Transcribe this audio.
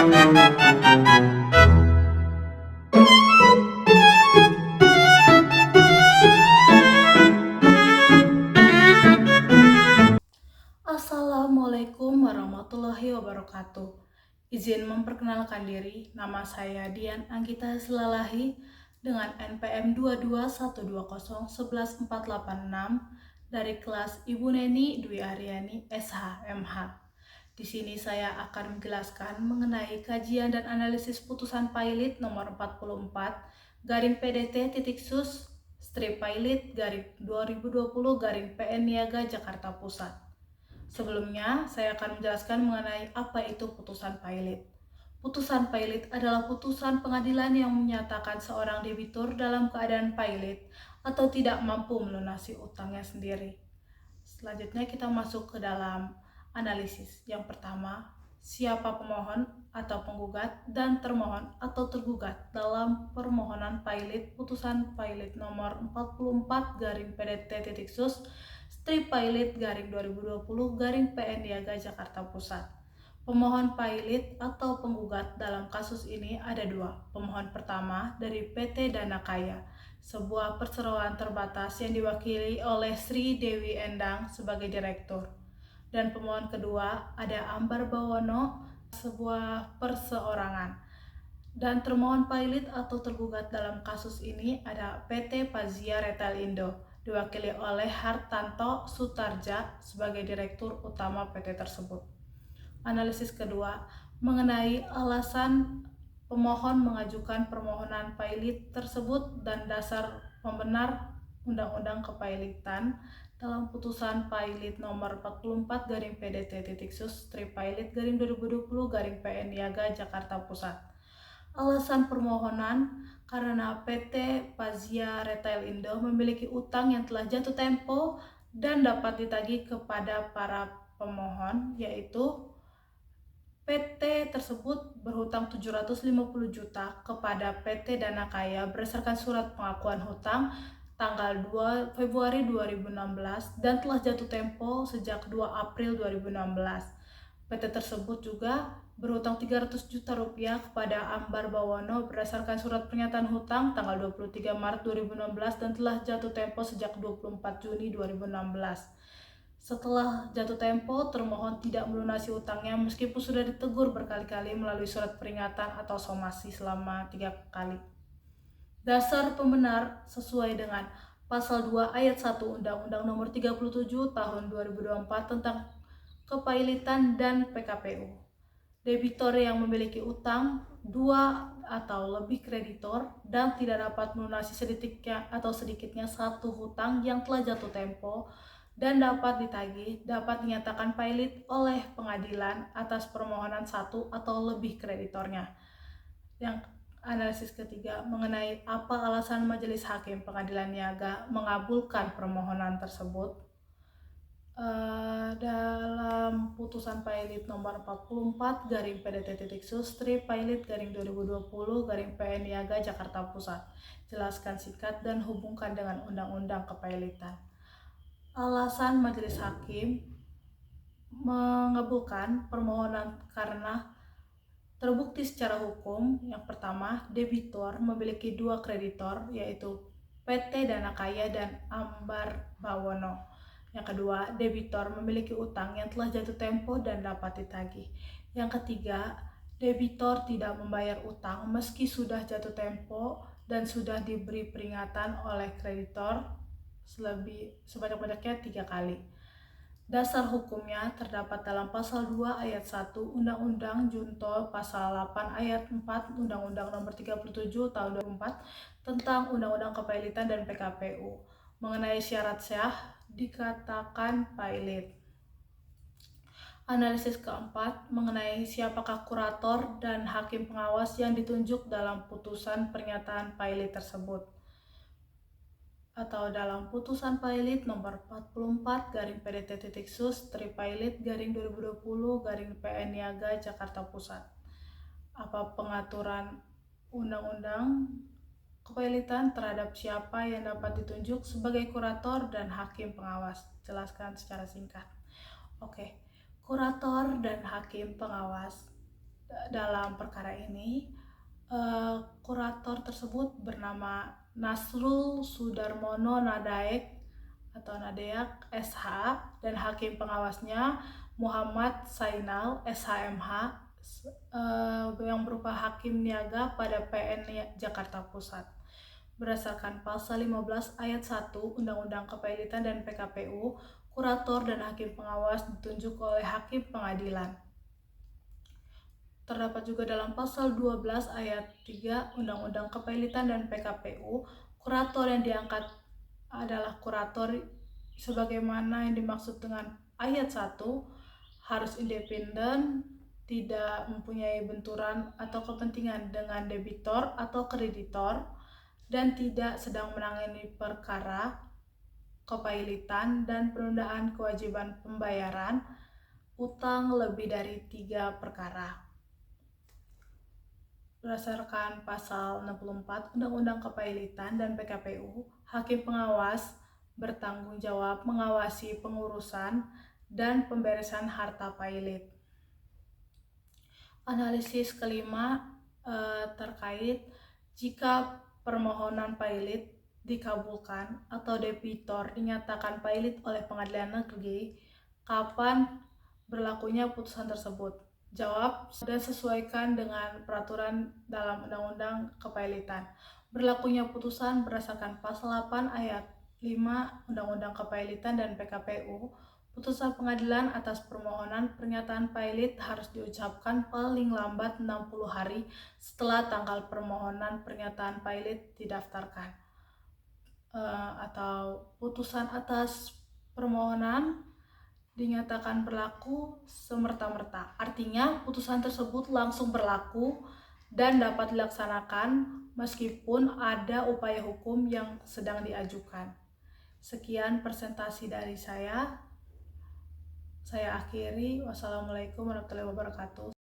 Assalamualaikum warahmatullahi wabarakatuh. Izin memperkenalkan diri, nama saya Dian Anggita Silalahi dengan NPM 22120114886 dari kelas Ibu Neni Dwi Aryani SHMH. Di sini saya akan menjelaskan mengenai kajian dan analisis putusan pilot nomor 44 garing PDT titik sus strip pilot garing 2020 garing PN Niaga Jakarta Pusat. Sebelumnya, saya akan menjelaskan mengenai apa itu putusan pilot. Putusan pilot adalah putusan pengadilan yang menyatakan seorang debitur dalam keadaan pilot atau tidak mampu melunasi utangnya sendiri. Selanjutnya kita masuk ke dalam analisis. Yang pertama, siapa pemohon atau penggugat dan termohon atau tergugat dalam permohonan pilot putusan pilot nomor 44 garing PDT titik sus strip pilot garing 2020 garing PN Niaga Jakarta Pusat. Pemohon pilot atau penggugat dalam kasus ini ada dua. Pemohon pertama dari PT Dana Kaya, sebuah perseroan terbatas yang diwakili oleh Sri Dewi Endang sebagai direktur. Dan pemohon kedua ada Ambar Bawono, sebuah perseorangan. Dan termohon pilot atau tergugat dalam kasus ini ada PT Pazia Retail Indo, diwakili oleh Hartanto Sutarja sebagai direktur utama PT tersebut. Analisis kedua mengenai alasan pemohon mengajukan permohonan pilot tersebut dan dasar pembenar Undang-Undang Kepilotan dalam putusan pilot nomor 44 garing PDT titik sus strip pilot garing 2020 garing PN Niaga Jakarta Pusat. Alasan permohonan karena PT Pazia Retail Indo memiliki utang yang telah jatuh tempo dan dapat ditagih kepada para pemohon, yaitu PT tersebut berhutang 750 juta kepada PT Dana Kaya berdasarkan surat pengakuan hutang tanggal 2 Februari 2016 dan telah jatuh tempo sejak 2 April 2016. PT tersebut juga berhutang 300 juta rupiah kepada Ambar Bawono berdasarkan surat pernyataan hutang tanggal 23 Maret 2016 dan telah jatuh tempo sejak 24 Juni 2016. Setelah jatuh tempo, termohon tidak melunasi utangnya meskipun sudah ditegur berkali-kali melalui surat peringatan atau somasi selama 3 kali. Dasar pembenar sesuai dengan Pasal 2 Ayat 1 Undang-Undang Nomor 37 Tahun 2024 tentang Kepailitan dan PKPU. Debitor yang memiliki utang 2 atau lebih kreditor dan tidak dapat melunasi sedikitnya satu hutang yang telah jatuh tempo dan dapat ditagih dapat dinyatakan pilot oleh pengadilan atas permohonan satu atau lebih kreditornya. Yang analisis ketiga mengenai apa alasan Majelis Hakim Pengadilan Niaga mengabulkan permohonan tersebut. Dalam putusan pilot nomor 44 garing PDT titik sus strip pilot garing 2020 garing PN Niaga Jakarta Pusat. Jelaskan singkat dan hubungkan dengan Undang-Undang Kepilotan. Alasan Majelis Hakim mengabulkan permohonan karena terbukti secara hukum. Yang pertama, debitor memiliki dua kreditor yaitu PT Dana Kaya dan Ambar Bawono. Yang kedua, debitor memiliki utang yang telah jatuh tempo dan dapat ditagih. Yang ketiga, debitor tidak membayar utang meski sudah jatuh tempo dan sudah diberi peringatan oleh kreditor sebanyak-banyaknya 3 kali. Dasar hukumnya terdapat dalam Pasal 2 Ayat 1 Undang-Undang Junto Pasal 8 Ayat 4 Undang-Undang Nomor 37 Tahun 2004 tentang Undang-Undang Kepilotan dan PKPU. Mengenai syarat sah dikatakan pilot. Analisis keempat mengenai siapakah kurator dan hakim pengawas yang ditunjuk dalam putusan pernyataan pilot tersebut. Atau dalam putusan pilot nomor 44 garing PDT titik sus strip pilot garing 2020 garing PN Niaga Jakarta Pusat. Apa pengaturan undang-undang kepilotan terhadap siapa yang dapat ditunjuk sebagai kurator dan hakim pengawas? Jelaskan secara singkat. Kurator dan hakim pengawas dalam perkara ini, kurator tersebut bernama Nasrul Sudarmono Nadaek atau Nadeak SH, dan hakim pengawasnya Muhammad Sainal SHMH, yang berupa hakim niaga pada PN Jakarta Pusat. Berdasarkan pasal 15 ayat 1 Undang-Undang Kepailitan dan PKPU, kurator dan hakim pengawas ditunjuk oleh hakim pengadilan. Terdapat juga dalam pasal 12 ayat 3 Undang-Undang Kepailitan dan PKPU, kurator yang diangkat adalah kurator sebagaimana yang dimaksud dengan ayat 1, harus independen, tidak mempunyai benturan atau kepentingan dengan debitor atau kreditor, dan tidak sedang menangani perkara kepailitan dan penundaan kewajiban pembayaran utang lebih dari 3 perkara. Berdasarkan pasal 64 Undang-Undang Kepailitan dan PKPU, hakim pengawas bertanggung jawab mengawasi pengurusan dan pemberesan harta pailit. Analisis kelima terkait jika permohonan pailit dikabulkan atau debitor dinyatakan pailit oleh pengadilan negeri, kapan berlakunya putusan tersebut? Jawab dan sesuaikan dengan peraturan dalam Undang-Undang Kepailitan. Berlakunya putusan berdasarkan pasal 8 ayat 5 Undang-Undang Kepailitan dan PKPU, putusan pengadilan atas permohonan pernyataan pailit harus diucapkan paling lambat 60 hari setelah tanggal permohonan pernyataan pailit didaftarkan. Atau putusan atas permohonan dinyatakan berlaku semerta-merta. Artinya putusan tersebut langsung berlaku dan dapat dilaksanakan meskipun ada upaya hukum yang sedang diajukan. Sekian presentasi dari saya. Saya akhiri. Wassalamualaikum warahmatullahi wabarakatuh.